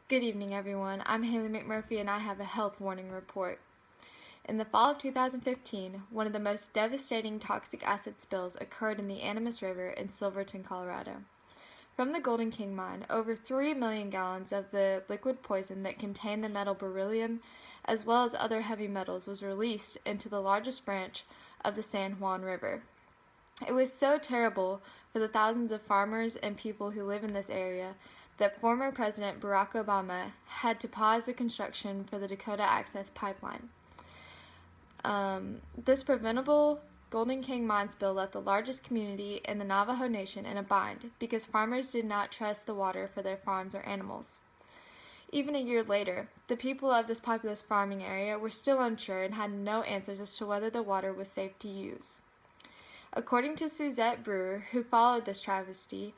Good evening, everyone. I'm Haley McMurphy, and I have a health warning report. In the fall of 2015, one of the most devastating toxic acid spills occurred in the Animas River in Silverton, Colorado. From the Golden King mine, over 3 million gallons of the liquid poison that contained the metal beryllium, as well as other heavy metals, was released into the largest branch of the San Juan River. It was so terrible for the thousands of farmers and people who live in this area that former President Barack Obama had to pause the construction for the Dakota Access Pipeline. This preventable Golden King mine spill left the largest community in the Navajo Nation in a bind because farmers did not trust the water for their farms or animals. Even a year later, the people of this populous farming area were still unsure and had no answers as to whether the water was safe to use. According to Suzette Brewer, who followed this travesty,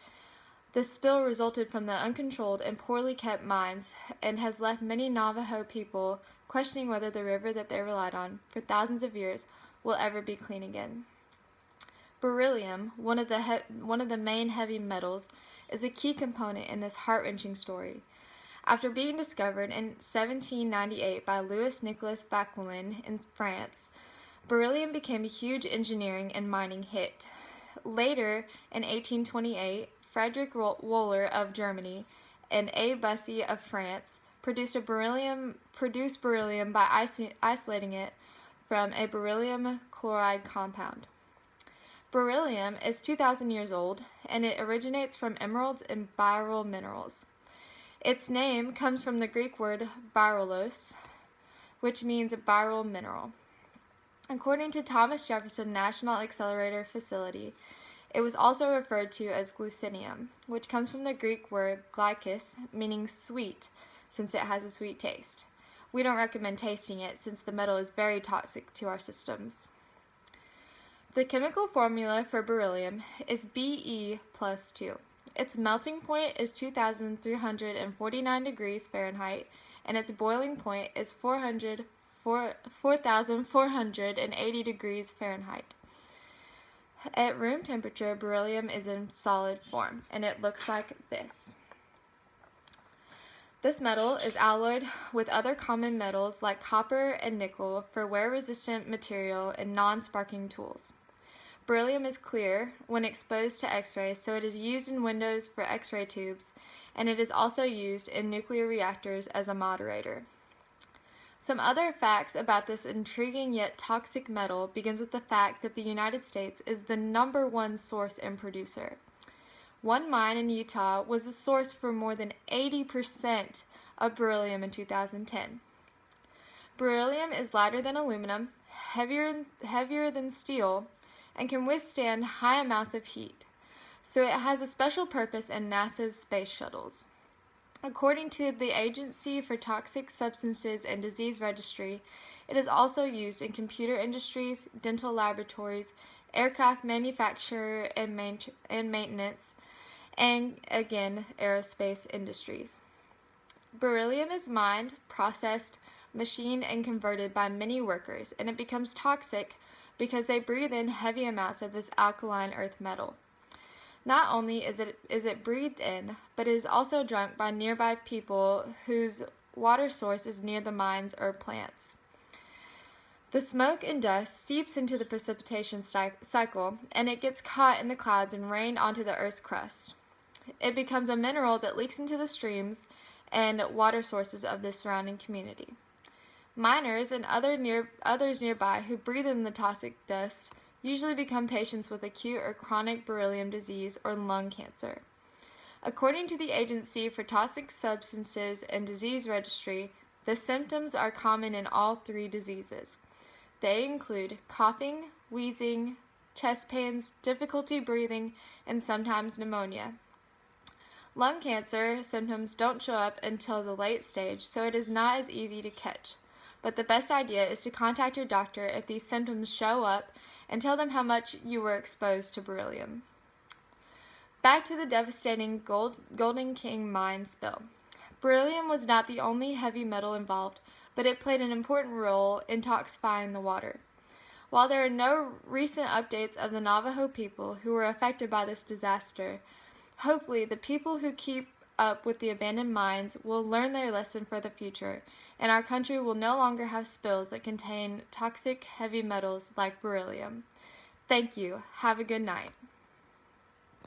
the spill resulted from the uncontrolled and poorly kept mines and has left many Navajo people questioning whether the river that they relied on for thousands of years will ever be clean again. Beryllium, one of the main heavy metals, is a key component in this heart-wrenching story. After being discovered in 1798 by Louis Nicolas Vauquelin in France, beryllium became a huge engineering and mining hit. Later, in 1828, Frederick Wohler of Germany and A. Bussy of France produced beryllium by isolating it from a beryllium chloride compound. Beryllium is 2,000 years old, and it originates from emeralds and beryl minerals. Its name comes from the Greek word berylos, which means beryl mineral. According to Thomas Jefferson National Accelerator Facility, it was also referred to as glucinium, which comes from the Greek word glykos, meaning sweet, since it has a sweet taste. We don't recommend tasting it since the metal is very toxic to our systems. The chemical formula for beryllium is Be plus 2. Its melting point is 2,349 degrees Fahrenheit, and its boiling point is 4,480 degrees Fahrenheit. At room temperature, beryllium is in solid form, and it looks like this. This metal is alloyed with other common metals like copper and nickel for wear-resistant material and non-sparking tools. Beryllium is clear when exposed to X-rays, so it is used in windows for X-ray tubes, and it is also used in nuclear reactors as a moderator. Some other facts about this intriguing yet toxic metal begins with the fact that the United States is the #1 source and producer. One mine in Utah was the source for more than 80% of beryllium in 2010. Beryllium is lighter than aluminum, heavier than steel, and can withstand high amounts of heat, so it has a special purpose in NASA's space shuttles. According to the Agency for Toxic Substances and Disease Registry, it is also used in computer industries, dental laboratories, aircraft manufacture and maintenance, and again, aerospace industries. Beryllium is mined, processed, machined, and converted by many workers, and it becomes toxic because they breathe in heavy amounts of this alkaline earth metal. Not only is it breathed in, but it is also drunk by nearby people whose water source is near the mines or plants. The smoke and dust seeps into the precipitation cycle, and it gets caught in the clouds and rained onto the Earth's crust. It becomes a mineral that leaks into the streams and water sources of the surrounding community. Miners and others nearby who breathe in the toxic dust usually become patients with acute or chronic beryllium disease or lung cancer. According to the Agency for Toxic Substances and Disease Registry, the symptoms are common in all 3 diseases. They include coughing, wheezing, chest pains, difficulty breathing, and sometimes pneumonia. Lung cancer symptoms don't show up until the late stage, so it is not as easy to catch. But the best idea is to contact your doctor if these symptoms show up and tell them how much you were exposed to beryllium. Back to the devastating Golden King mine spill. Beryllium was not the only heavy metal involved, but it played an important role in toxifying the water. While there are no recent updates of the Navajo people who were affected by this disaster, hopefully the people who keep up with the abandoned mines will learn their lesson for the future, and our country will no longer have spills that contain toxic heavy metals like beryllium. Thank you. Have a good night.